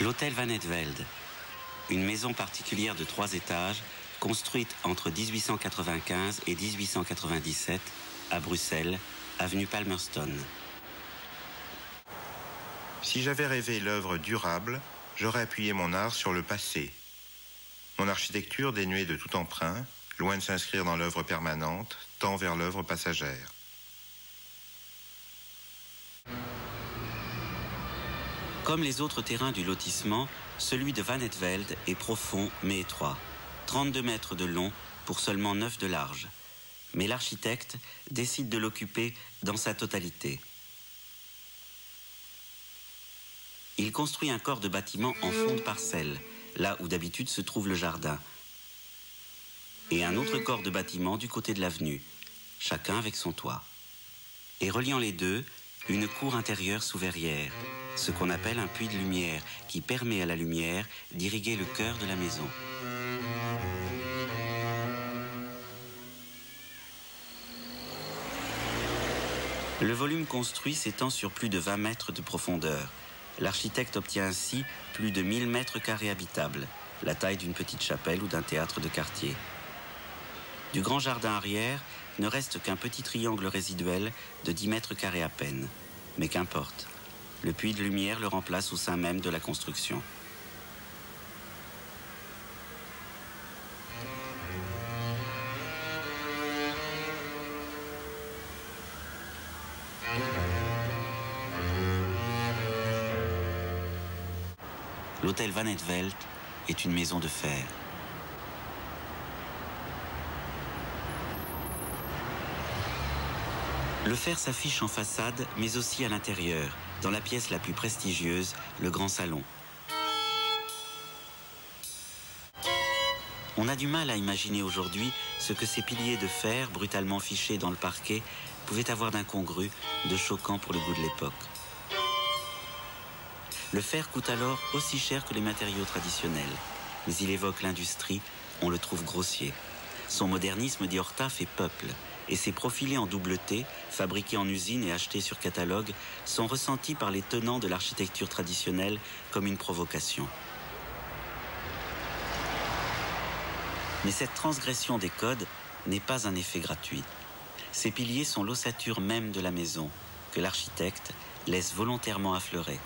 L'hôtel Van het Velde, une maison particulière de 3 étages, construite entre 1895 et 1897 à Bruxelles, avenue Palmerston. Si j'avais rêvé l'œuvre durable, j'aurais appuyé mon art sur le passé. Mon architecture dénuée de tout emprunt, loin de s'inscrire dans l'œuvre permanente, tend vers l'œuvre passagère. Comme les autres terrains du lotissement, celui de Van het Velde est profond mais étroit. 32 mètres de long pour seulement 9 de large. Mais l'architecte décide de l'occuper dans sa totalité. Il construit un corps de bâtiment en fond de parcelle, là où d'habitude se trouve le jardin. Et un autre corps de bâtiment du côté de l'avenue, chacun avec son toit. Et reliant les deux, une cour intérieure sous verrière, ce qu'on appelle un puits de lumière, qui permet à la lumière d'irriguer le cœur de la maison. Le volume construit s'étend sur plus de 20 mètres de profondeur. L'architecte obtient ainsi plus de 1000 mètres carrés habitables, la taille d'une petite chapelle ou d'un théâtre de quartier. Du grand jardin arrière ne reste qu'un petit triangle résiduel de 10 mètres carrés à peine. Mais qu'importe, le puits de lumière le remplace au sein même de la construction. L'hôtel Van het Velde est une maison de fer. Le fer s'affiche en façade, mais aussi à l'intérieur, dans la pièce la plus prestigieuse, le grand salon. On a du mal à imaginer aujourd'hui ce que ces piliers de fer, brutalement fichés dans le parquet, pouvaient avoir d'incongru, de choquant pour le goût de l'époque. Le fer coûte alors aussi cher que les matériaux traditionnels, mais il évoque l'industrie, on le trouve grossier. Son modernisme, dit Horta, fait peuple, et ses profilés en double T, fabriqués en usine et achetés sur catalogue, sont ressentis par les tenants de l'architecture traditionnelle comme une provocation. Mais cette transgression des codes n'est pas un effet gratuit. Ces piliers sont l'ossature même de la maison, que l'architecte laisse volontairement affleurer.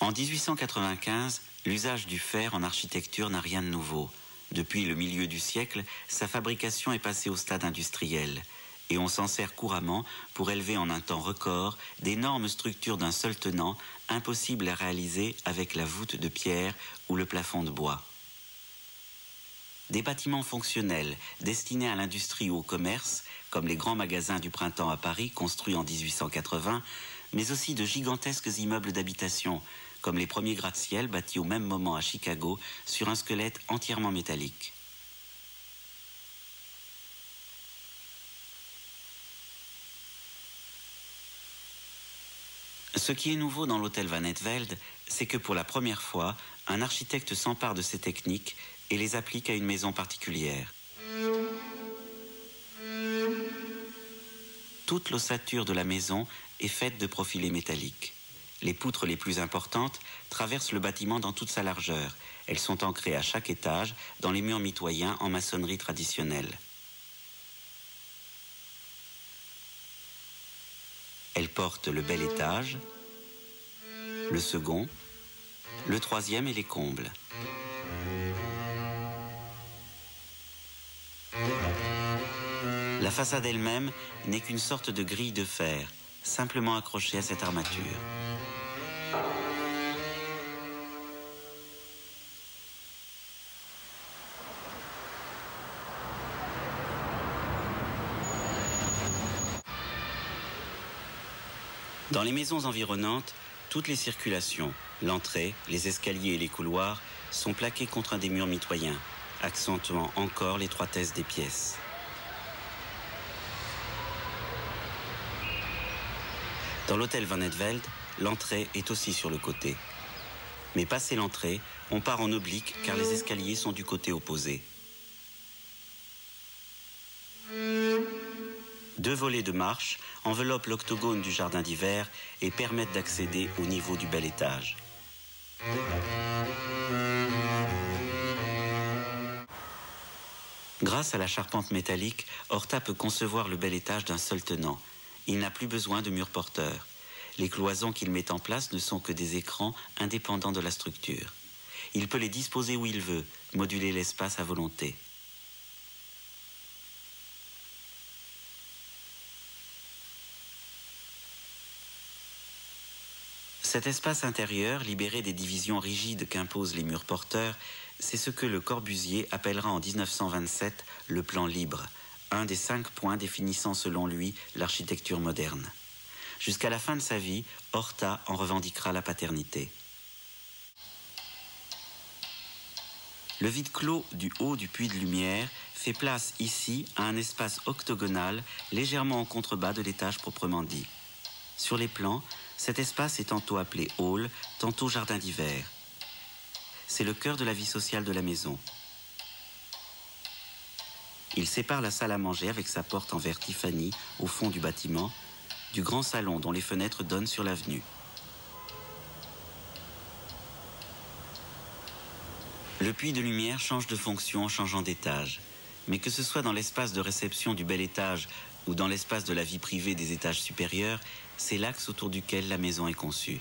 En 1895, l'usage du fer en architecture n'a rien de nouveau. Depuis le milieu du siècle, sa fabrication est passée au stade industriel. Et on s'en sert couramment pour élever en un temps record d'énormes structures d'un seul tenant, impossibles à réaliser avec la voûte de pierre ou le plafond de bois. Des bâtiments fonctionnels, destinés à l'industrie ou au commerce, comme les grands magasins du printemps à Paris, construits en 1880, mais aussi de gigantesques immeubles d'habitation, comme les premiers gratte-ciel bâtis au même moment à Chicago sur un squelette entièrement métallique. Ce qui est nouveau dans l'hôtel Van het Velde, c'est que pour la première fois, un architecte s'empare de ces techniques et les applique à une maison particulière. Toute l'ossature de la maison est faite de profilés métalliques. Les poutres les plus importantes traversent le bâtiment dans toute sa largeur. Elles sont ancrées à chaque étage dans les murs mitoyens en maçonnerie traditionnelle. Elles portent le bel étage, le second, le troisième et les combles. La façade elle-même n'est qu'une sorte de grille de fer, simplement accrochée à cette armature. Dans les maisons environnantes, toutes les circulations, l'entrée, les escaliers et les couloirs sont plaqués contre un des murs mitoyens, accentuant encore l'étroitesse des pièces. Dans l'hôtel Van het Velde, l'entrée est aussi sur le côté. Mais passé l'entrée, on part en oblique car les escaliers sont du côté opposé. 2 volets de marche enveloppent l'octogone du jardin d'hiver et permettent d'accéder au niveau du bel étage. Grâce à la charpente métallique, Horta peut concevoir le bel étage d'un seul tenant. Il n'a plus besoin de murs porteurs. Les cloisons qu'il met en place ne sont que des écrans indépendants de la structure. Il peut les disposer où il veut, moduler l'espace à volonté. Cet espace intérieur, libéré des divisions rigides qu'imposent les murs porteurs, c'est ce que Le Corbusier appellera en 1927 le plan libre, un des 5 points définissant selon lui l'architecture moderne. Jusqu'à la fin de sa vie, Horta en revendiquera la paternité. Le vide clos du haut du puits de lumière fait place ici à un espace octogonal légèrement en contrebas de l'étage proprement dit. Sur les plans, cet espace est tantôt appelé hall, tantôt jardin d'hiver. C'est le cœur de la vie sociale de la maison. Il sépare la salle à manger avec sa porte en verre Tiffany au fond du bâtiment, du grand salon dont les fenêtres donnent sur l'avenue. Le puits de lumière change de fonction en changeant d'étage. Mais que ce soit dans l'espace de réception du bel étage ou dans l'espace de la vie privée des étages supérieurs, c'est l'axe autour duquel la maison est conçue.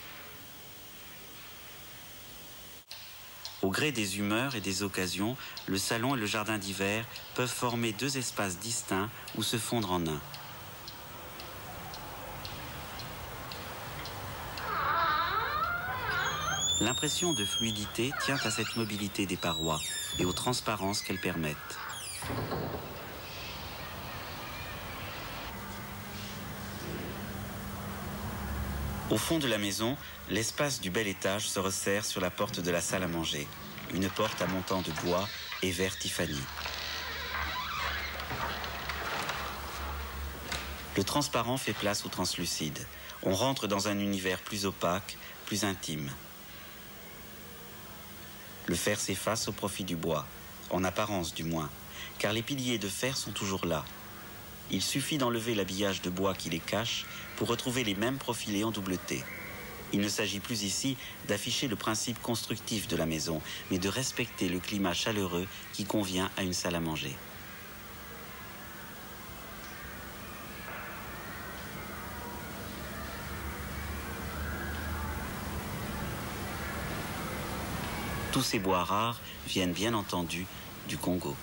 Au gré des humeurs et des occasions, le salon et le jardin d'hiver peuvent former 2 espaces distincts ou se fondre en un. L'impression de fluidité tient à cette mobilité des parois et aux transparences qu'elles permettent. Au fond de la maison, l'espace du bel étage se resserre sur la porte de la salle à manger, une porte à montant de bois et verre Tiffany. Le transparent fait place au translucide. On rentre dans un univers plus opaque, plus intime. Le fer s'efface au profit du bois, en apparence du moins, car les piliers de fer sont toujours là. Il suffit d'enlever l'habillage de bois qui les cache pour retrouver les mêmes profilés en doubleté. Il ne s'agit plus ici d'afficher le principe constructif de la maison, mais de respecter le climat chaleureux qui convient à une salle à manger. Tous ces bois rares viennent bien entendu du Congo.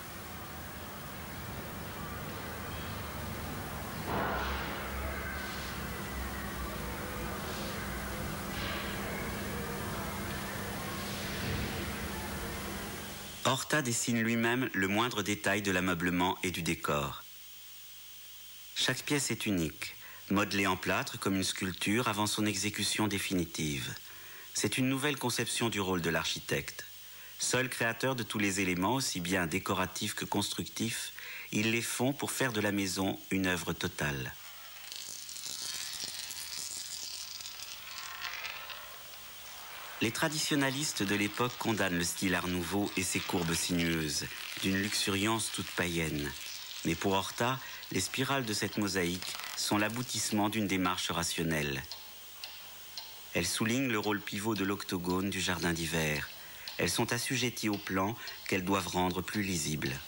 Horta dessine lui-même le moindre détail de l'ameublement et du décor. Chaque pièce est unique, modelée en plâtre comme une sculpture avant son exécution définitive. C'est une nouvelle conception du rôle de l'architecte. Seul créateur de tous les éléments, aussi bien décoratifs que constructifs, il les fond pour faire de la maison une œuvre totale. Les traditionalistes de l'époque condamnent le style Art Nouveau et ses courbes sinueuses, d'une luxuriance toute païenne. Mais pour Horta, les spirales de cette mosaïque sont l'aboutissement d'une démarche rationnelle. Elles soulignent le rôle pivot de l'octogone du jardin d'hiver. Elles sont assujetties au plan qu'elles doivent rendre plus lisibles.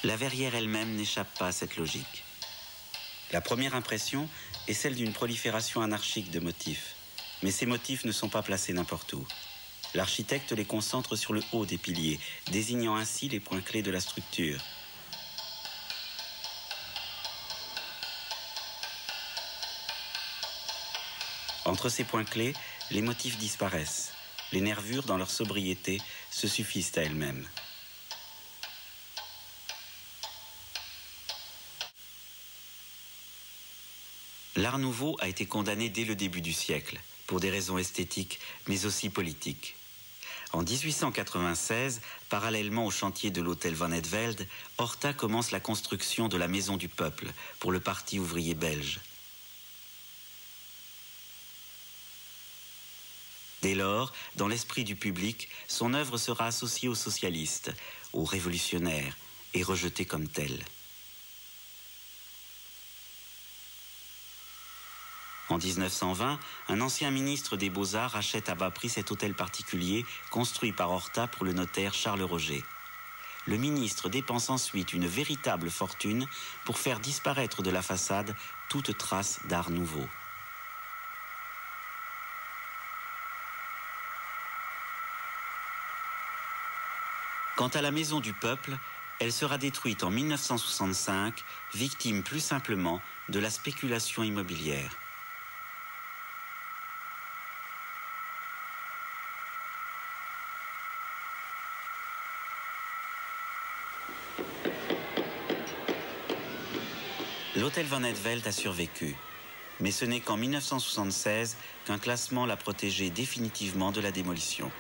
La verrière elle-même n'échappe pas à cette logique. La première impression est celle d'une prolifération anarchique de motifs. Mais ces motifs ne sont pas placés n'importe où. L'architecte les concentre sur le haut des piliers, désignant ainsi les points clés de la structure. Entre ces points clés, les motifs disparaissent. Les nervures, dans leur sobriété, se suffisent à elles-mêmes. L'Art Nouveau a été condamné dès le début du siècle, pour des raisons esthétiques, mais aussi politiques. En 1896, parallèlement au chantier de l'hôtel Van Etveld, Horta commence la construction de la Maison du Peuple pour le Parti ouvrier belge. Dès lors, dans l'esprit du public, son œuvre sera associée aux socialistes, aux révolutionnaires, et rejetée comme telle. En 1920, un ancien ministre des Beaux-Arts achète à bas prix cet hôtel particulier construit par Horta pour le notaire Charles Roger. Le ministre dépense ensuite une véritable fortune pour faire disparaître de la façade toute trace d'art nouveau. Quant à la Maison du Peuple, elle sera détruite en 1965, victime plus simplement de la spéculation immobilière. L'hôtel Van Etveld a survécu, mais ce n'est qu'en 1976 qu'un classement l'a protégé définitivement de la démolition.